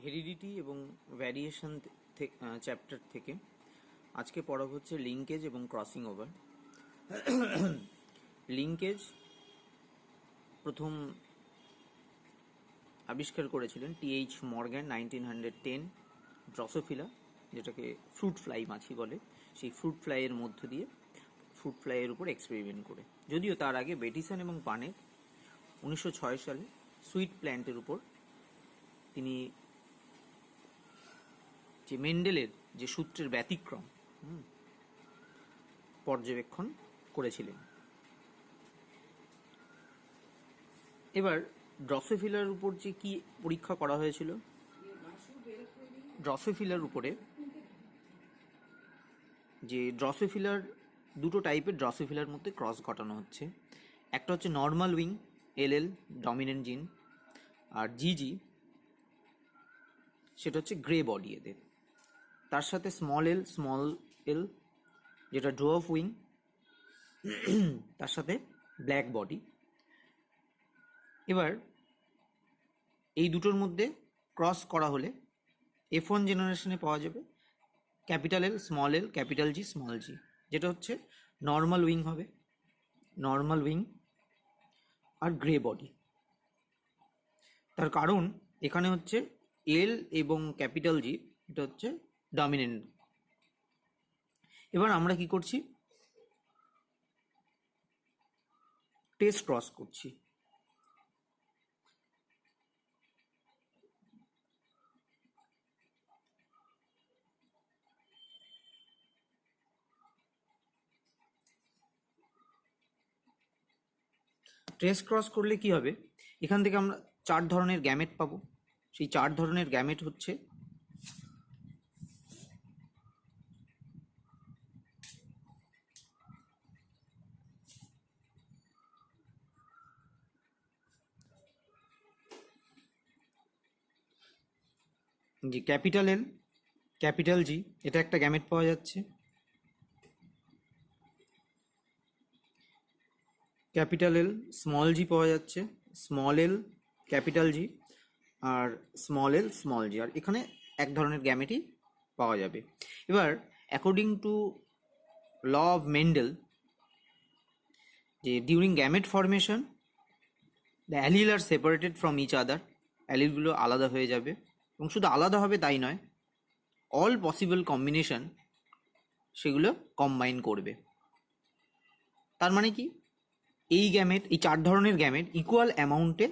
Heredity এবং variation chapter থেকে আজকে পড়া হচ্ছে লিঙ্কেজ এবং ক্রসিং ওভার। লিঙ্কেজ প্রথম আবিষ্কার করেছিলেন টি.এইচ. মর্গ্যান 1910। ড্রসোফিলা, যেটাকে ফ্রুট ফ্লাই মাছি বলে, সেই ফ্রুট ফ্লাইয়ের মধ্য দিয়ে ফ্রুট ফ্লাইয়ের উপর এক্সপেরিমেন্ট করে। যদিও তার আগে বেটিসন এবং পানের 1906 সালে সুইট প্ল্যান্টের উপর তিনি যে মেন্ডেলের যে সূত্রের ব্যতিক্রম পর্যবেক্ষণ করেছিলেন। এবার ড্রসোফিলার উপর যে কি পরীক্ষা করা হয়েছিল, ড্রসোফিলার উপরে যে ড্রসোফিলার দুটো টাইপের ড্রসোফিলার মধ্যে ক্রস ঘটানো হচ্ছে। একটা হচ্ছে নর্মাল উইং এলএল ডমিনেন্ট জিন, আর জিজি সেটা হচ্ছে গ্রে বডি এদের। তার সাথে স্মল এল যেটা ডোয়ার্ফ উইং, তার সাথে ব্ল্যাক বডি। এবার এই দুটোর মধ্যে ক্রস করা হলে F1 জেনারেশনে পাওয়া যাবে ক্যাপিটাল এল small L capital G small জি, যেটা হচ্ছে নর্মাল উইং হবে, নর্মাল উইং আর গ্রে বডি। তার কারণ এখানে হচ্ছে এল এবং ক্যাপিটাল জি এটা হচ্ছে ডমিনেন্ট। এবার আমরা কি করছি, টেস্ট ক্রস করছি। টেস্ট ক্রস করলে কি হবে, এখান থেকে আমরা 4 ধরনের গ্যামেট পাবো। সেই 4 ধরনের গ্যামেট হচ্ছে যে ক্যাপিটাল এল ক্যাপিটাল জি, এটা একটা গ্যামেট পাওয়া যাচ্ছে। ক্যাপিটাল এল স্মল জি পাওয়া যাচ্ছে, স্মল এল ক্যাপিটাল জি আর স্মল এল স্মল জি, আর এখানে এক ধরনের গ্যামেটই পাওয়া যাবে। এবার according to law of Mendel, যে during gamete formation the allele are separated from each other, অ্যালিলগুলো আলাদা হয়ে যাবে এবং শুধু আলাদা হবে তাই নয়, অল পসিবল কম্বিনেশন সেগুলো কম্বাইন করবে। তার মানে কি, এই গ্যামেট, এই 4 ধরনের গ্যামেট ইকুয়াল অ্যামাউন্টে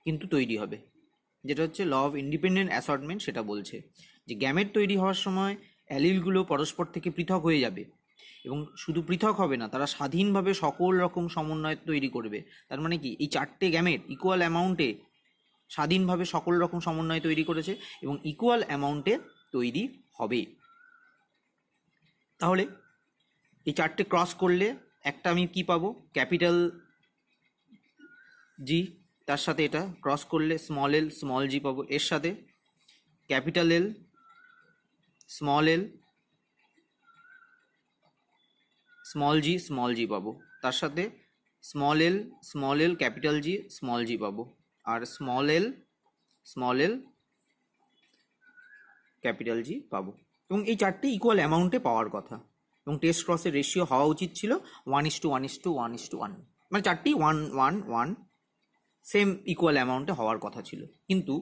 কিন্তু তৈরি হবে, যেটা হচ্ছে ল অফ ইন্ডিপেন্ডেন্ট অ্যাসর্টমেন্ট। সেটা বলছে যে গ্যামেট তৈরি হওয়ার সময় অ্যালিলগুলো পরস্পর থেকে পৃথক হয়ে যাবে এবং শুধু পৃথক হবে না, তারা স্বাধীনভাবে সকল রকম সমন্বয় তৈরি করবে। তার মানে কি, এই 4টে গ্যামেট ইকুয়াল অ্যামাউন্টে স্বাধীনভাবে সকল রকম সমন্বয় তৈরি করেছে এবং ইকুয়াল অ্যামাউন্টে তৈরি হবে। তাহলে এই 4টে ক্রস করলে একটা আমি কি পাবো, ক্যাপিটাল জি, তার সাথে এটা ক্রস করলে স্মল এল স্মল জি পাবো, এর সাথে ক্যাপিটাল এল স্মল এল স্মল জি পাবো, তার সাথে small L capital G small জি পাবো, আর স্মল এল ক্যাপিটাল জি পাবো। এবং এই 4টে ইকুয়াল অ্যামাউন্টে পাওয়ার কথা, এবং টেস্ট ক্রসের রেশিও হওয়া উচিত ছিল 1:1:1:1, মানে 4টি 1:1:1 সেম ইকুয়াল অ্যামাউন্টে হওয়ার কথা ছিল। কিন্তু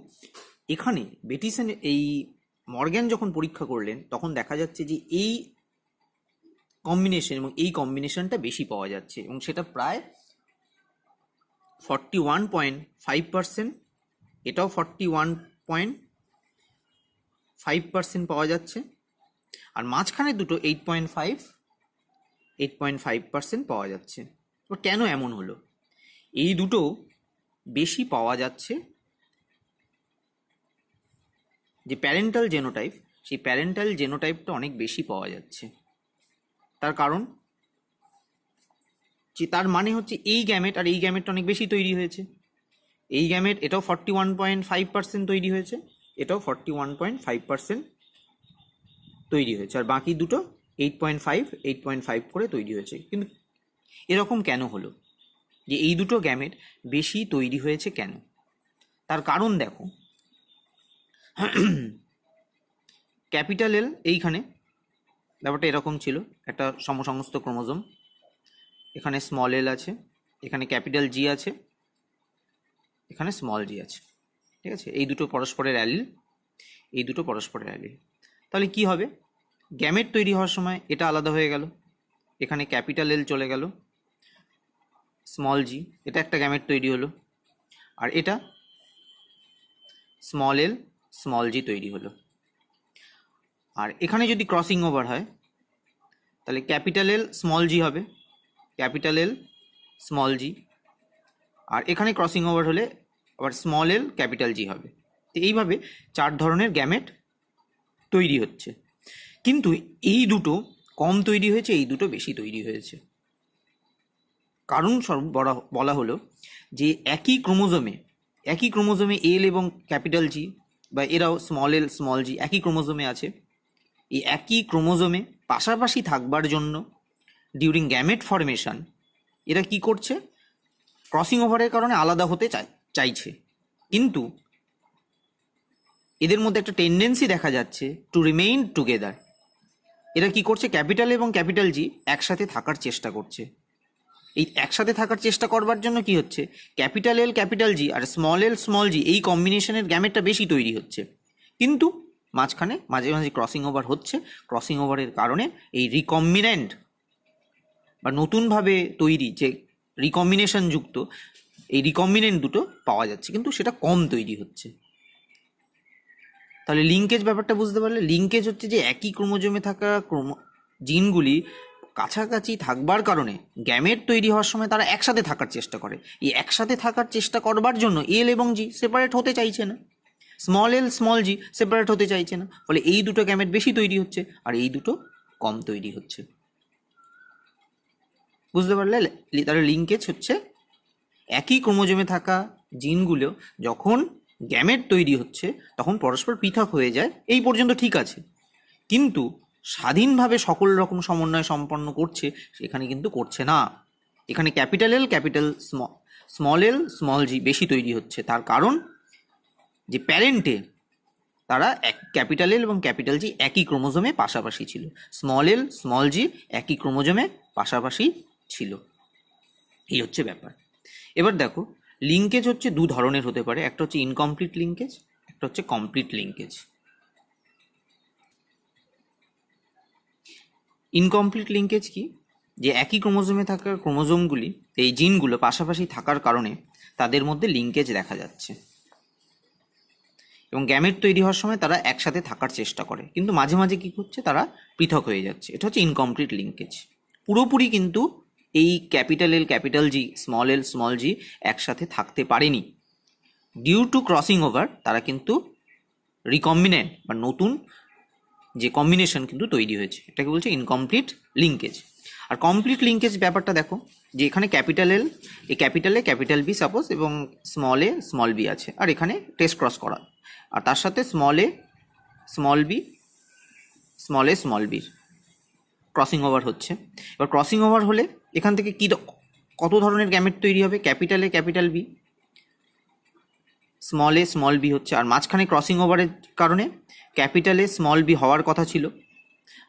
এখানে বেটিসন এই মর্গ্যান যখন পরীক্ষা করলেন তখন দেখা যাচ্ছে যে এই কম্বিনেশন এবং এই কম্বিনেশনটা বেশি পাওয়া যাচ্ছে, এবং সেটা প্রায় 41.5%, এটাও 41.5% পাওয়া যাচ্ছে, আর মাঝখানে দুটো 8.5% পাওয়া যাচ্ছে। তো কেন এমন হলো, এই দুটো বেশি পাওয়া যাচ্ছে? যে প্যারেন্টাল জেনোটাইপ, সেই প্যারেন্টাল জেনোটাইপটা অনেক বেশি পাওয়া যাচ্ছে। তার কারণ যে, তার মানে হচ্ছে এই গ্যামেট আর এই গ্যামেটটা অনেক বেশি তৈরি হয়েছে। এই গ্যামেট এটাও 41.5% তৈরি হয়েছে, এটাও 41.5% তৈরি হয়েছে, আর বাকি দুটো 8.5 করে তৈরি হয়েছে। কিন্তু এরকম কেন হলো যে এই দুটো গ্যামেট বেশি তৈরি হয়েছে কেন? তার কারণ দেখো, ক্যাপিটাল এল এইখানে ব্যাপারটা এরকম ছিল, একটা সমসমস্ত ক্রোমোজোম, এখানে স্মল এল আছে, এখানে ক্যাপিটাল জি আছে, এখানে স্মল জি আছে, ঠিক আছে? এই দুটো পরস্পরের অ্যালিল, এই দুটো পরস্পরের অ্যালিল। তাহলে কি হবে, গ্যামেট তৈরি হওয়ার সময় এটা আলাদা হয়ে গেল, এখানে ক্যাপিটাল এল চলে গেল, স্মল জি, এটা একটা গ্যামেট তৈরি হলো, আর এটা স্মল এল স্মল জি তৈরি হলো। আর এখানে যদি ক্রসিং ওভার হয় তাহলে ক্যাপিটাল এল স্মল জি হবে, ক্যাপিটাল এল স্মল জি, আর এখানে ক্রসিং ওভার হলে আবার স্মল এল ক্যাপিটাল জি হবে। তো এইভাবে 4 ধরনের গ্যামেট তৈরি হচ্ছে, কিন্তু এই দুটো কম তৈরি হয়েছে, এই দুটো বেশি তৈরি হয়েছে। কারণ বলা হলো যে একই ক্রোমোজোমে এল এবং ক্যাপিটাল জি, বা এরাও স্মল এল স্মল জি একই ক্রোমোজোমে আছে, এই একই ক্রোমোজোমে পাশাপাশি থাকবার জন্য ডিউরিং গ্যামেট ফরমেশন এরা কি করছে, ক্রসিং ওভারের কারণে আলাদা হতে চাইছে, কিন্তু এদের মধ্যে একটা টেন্ডেন্সি দেখা যাচ্ছে টু রিমেইন টুগেদার। এরা কি করছে, ক্যাপিটাল এবং ক্যাপিটাল জি একসাথে থাকার চেষ্টা করছে। এই একসাথে থাকার চেষ্টা করবার জন্য কি হচ্ছে, ক্যাপিটাল এল ক্যাপিটাল জি আর স্মল এল স্মল জি এই কম্বিনেশনের গ্যামেটটা বেশি তৈরি হচ্ছে, কিন্তু মাঝখানে মাঝে মাঝে ক্রসিং ওভার হচ্ছে, ক্রসিং ওভারের কারণে এই রিকম্বিনেন্ট বা নতুনভাবে তৈরি যে রিকম্বিনেশন যুক্ত এই রিকম্বিনেন্ট দুটো পাওয়া যাচ্ছে, কিন্তু সেটা কম তৈরি হচ্ছে। তাহলে লিঙ্কেজ ব্যাপারটা বুঝতে পারলে, লিঙ্কেজ হচ্ছে যে একই ক্রোমোজোমে থাকা জিনগুলি কাছাকাছি থাকবার কারণে গ্যামেট তৈরি হওয়ার সময় তারা একসাথে থাকার চেষ্টা করে। এই একসাথে থাকার চেষ্টা করবার জন্য এল এবং জি সেপারেট হতে চাইছে না, স্মল এল স্মল জি সেপারেট হতে চাইছে না, ফলে এই দুটো গ্যামেট বেশি তৈরি হচ্ছে আর এই দুটো কম তৈরি হচ্ছে। বুঝতে পারলে? তাহলে লিঙ্কেজ হচ্ছে একই ক্রোমোজোমে থাকা জিনগুলো যখন গ্যামেট তৈরি হচ্ছে তখন পরস্পর পৃথক হয়ে যায়, এই পর্যন্ত ঠিক আছে, কিন্তু স্বাধীনভাবে সকল রকম সমন্বয় সম্পন্ন করছে সেখানে কিন্তু করছে না। এখানে capital L capital small L small জি বেশি তৈরি হচ্ছে, তার কারণ যে প্যারেন্টে তারা ক্যাপিটাল এল এবং ক্যাপিটাল জি একই ক্রোমোজোমে পাশাপাশি ছিল, স্মল এল স্মল জি একই ক্রোমোজোমে পাশাপাশি ছিল। এই হচ্ছে ব্যাপার। এবার দেখো, লিঙ্কেজ হচ্ছে 2 ধরনের হতে পারে, একটা হচ্ছে ইনকমপ্লিট লিঙ্কেজ, একটা হচ্ছে কমপ্লিট লিঙ্কেজ। ইনকমপ্লিট লিঙ্কেজ কি, যে একই ক্রোমোজোমে থাকা ক্রোমোজোমগুলি এই জিনগুলো পাশাপাশি থাকার কারণে তাদের মধ্যে লিঙ্কেজ দেখা যাচ্ছে এবং গ্যামেট তৈরি হওয়ার সময় তারা একসাথে থাকার চেষ্টা করে, কিন্তু মাঝে মাঝে কি করছে, তারা পৃথক হয়ে যাচ্ছে। এটা হচ্ছে ইনকমপ্লিট লিঙ্কেজ। পুরোপুরি কিন্তু এই capital L capital G small L small জি একসাথে থাকতে পারেনি, ডিউ টু ক্রসিং ওভার তারা কিন্তু রিকম্বিনেন্ট বা নতুন যে কম্বিনেশন কিন্তু তৈরি হয়েছে, এটাকে বলছে ইনকমপ্লিট লিঙ্কেজ। আর কমপ্লিট লিঙ্কেজ ব্যাপারটা দেখো, যে এখানে ক্যাপিটাল এল এই ক্যাপিটালে ক্যাপিটাল বি সাপোজ এবং স্মল এ স্মল বি আছে, আর এখানে টেস্ট ক্রস করা, আর তার সাথে small a small B small a small বির ক্রসিং ওভার হচ্ছে। এবার ক্রসিং ওভার হলে এখান থেকে কত ধরনের গ্যামেট তৈরি হবে, capital A capital B small a small b হচ্ছে, আর মাঝখানে ক্রসিং ওভারের কারণে ক্যাপিটাল এ স্মল বি হওয়ার কথা ছিল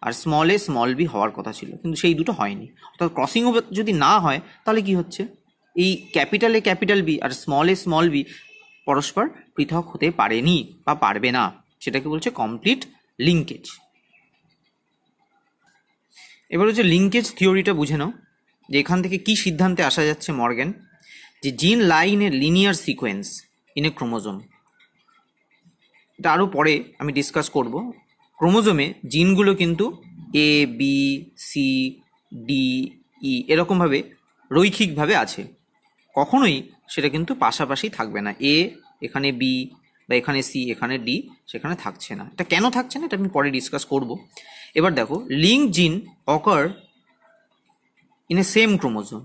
আর স্মল এ স্মল বি হওয়ার কথা ছিল, কিন্তু সেই দুটো হয়নি। অর্থাৎ ক্রসিং ওভার যদি না হয় তাহলে কি হচ্ছে, এই ক্যাপিটাল এ ক্যাপিটাল বি আর স্মল এ স্মল বি পরস্পর পৃথক হতে পারেনি বা পারবে না, সেটাকে বলছে কমপ্লিট লিঙ্কেজ। এবার হচ্ছে লিঙ্কেজ থিওরিটা বুঝে নাও, যে এখান থেকে কি সিদ্ধান্তে আসা যাচ্ছে মর্গ্যান, যে জিন lie in a linear sequence in a chromosome. এটা আরও পরে আমি ডিসকাস করব। ক্রোমোজোমে জিনগুলো কিন্তু A B C D E এরকমভাবে রৈখিকভাবে আছে, কখনোই সেটা কিন্তু পাশাপাশি থাকবে না, এ এখানে বি বা এখানে সি এখানে ডি সেখানে থাকছে না। এটা কেন থাকছে না এটা আমি পরে ডিসকাস করব। এবার দেখো, লিঙ্ক জিন occur in a same chromosome,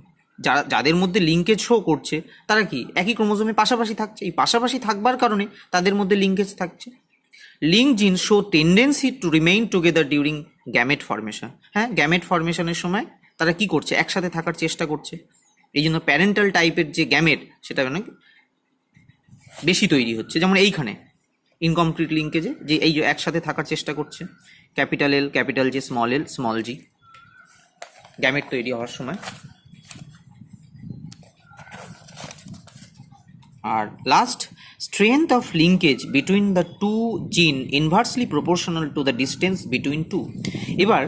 যাদের মধ্যে লিঙ্কেজ শো করছে তারা কি একই ক্রোমোজোমে পাশাপাশি থাকছে, এই পাশাপাশি থাকবার কারণে তাদের মধ্যে লিঙ্কেজ থাকছে। লিঙ্ক জিন show tendency to remain together during gamete formation. হ্যাঁ, গ্যামেট ফরমেশনের সময় তারা কি করছে, একসাথে থাকার চেষ্টা করছে, এই জন্য প্যারেন্টাল টাইপের যে গ্যামেট সেটা অনেক বেশি তৈরি হচ্ছে। যেমন এইখানে ইনকমপ্লিট লিঙ্কেজে যে এই যে একসাথে থাকার চেষ্টা করছে, capital L capital G small L small G, gamete তৈরি হওয়ার সময়। আর last, strength of linkage between the two gene inversely proportional to the distance between two. এবার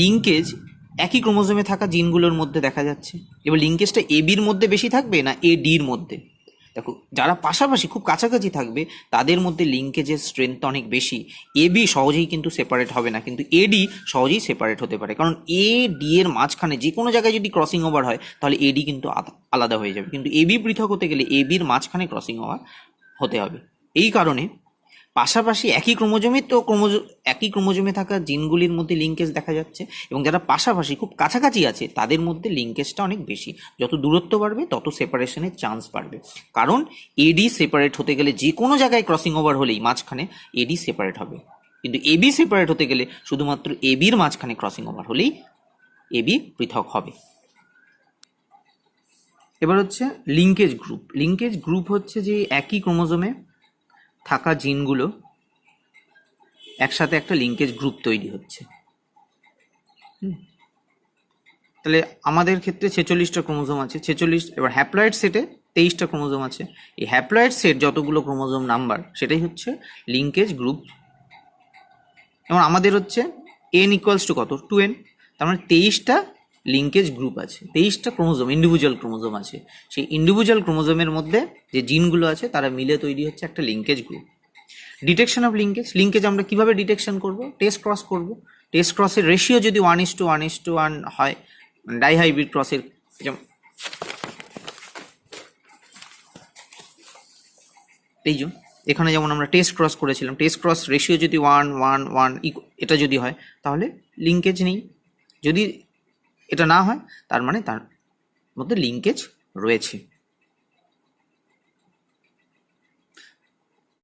লিঙ্কেজ একই ক্রোমোজোমে থাকা জিনগুলোর মধ্যে দেখা যাচ্ছে, এবার লিঙ্কেজটা এবির মধ্যে বেশি থাকবে না এডির মধ্যে? দেখো, যারা পাশাপাশি খুব কাছাকাছি থাকবে তাদের মধ্যে লিঙ্কেজের স্ট্রেংথ অনেক বেশি। এবি সহজেই কিন্তু সেপারেট হবে না, কিন্তু এডি সহজেই সেপারেট হতে পারে, কারণ এ ডি এর মাঝখানে যে কোনো জায়গায় যদি ক্রসিং ওভার হয় তাহলে এডি কিন্তু আলাদা হয়ে যাবে, কিন্তু এবি পৃথক হতে গেলে এবির মাঝখানে ক্রসিং ওভার হতে হবে। এই কারণে পাশাপাশি একই ক্রোমোজোমে থাকা জিনগুলির মধ্যে লিঙ্কেজ দেখা যাচ্ছে, এবং যারা পাশাপাশি খুব কাছাকাছি আছে তাদের মধ্যে লিঙ্কেজটা অনেক বেশি। যত দূরত্ব বাড়বে তত সেপারেশনের চান্স বাড়বে, কারণ এডি সেপারেট হতে গেলে যে কোনো জায়গায় ক্রসিং ওভার হলেই মাঝখানে এডি সেপারেট হবে, কিন্তু এবি সেপারেট হতে গেলে শুধুমাত্র এবির মাঝখানে ক্রসিং ওভার হলেই এবি পৃথক হবে। এবার হচ্ছে লিঙ্কেজ গ্রুপ। লিঙ্কেজ গ্রুপ হচ্ছে যে একই ক্রোমোজোমে থাকা জিনগুলো একসাথে একটা লিঙ্কেজ গ্রুপ তৈরি হচ্ছে। তাহলে আমাদের ক্ষেত্রে 46টা ক্রোমোজোম আছে, 46। এবার হ্যাপ্লয়েড সেটে 23টা ক্রোমোজোম আছে। এই হ্যাপ্লয়েড সেট যতগুলো ক্রোমোজোম নাম্বার সেটাই হচ্ছে লিঙ্কেজ গ্রুপ। এবং আমাদের হচ্ছে n ইকুয়ালস টু কত, 2n, তার মানে 23টা লিঙ্কেজ গ্রুপ আছে, 23টা ক্রোমোজোম ইন্ডিভিজুয়াল ক্রোমোজোম আছে। সেই ইন্ডিভিজুয়াল ক্রোমোজোমের মধ্যে যে জিনগুলো আছে তারা মিলে তৈরি হচ্ছে একটা linkage group. Detection of linkage আমরা কিভাবে ডিটেকশন করব? টেস্ট ক্রস করব। টেস্ট ক্রসের রেশিও যদি 1:1:1 হয়, ডাইহাইব্রিড ক্রসের, যেমন এই যে এখানে যেমন আমরা টেস্ট ক্রস করেছিলাম, টেস্ট ক্রস রেশিও যদি 1:1:1 এটা যদি হয় তাহলে লিঙ্কেজ নেই, যদি এটা না হয় তার মানে তার মধ্যে লিঙ্কেজ রয়েছে।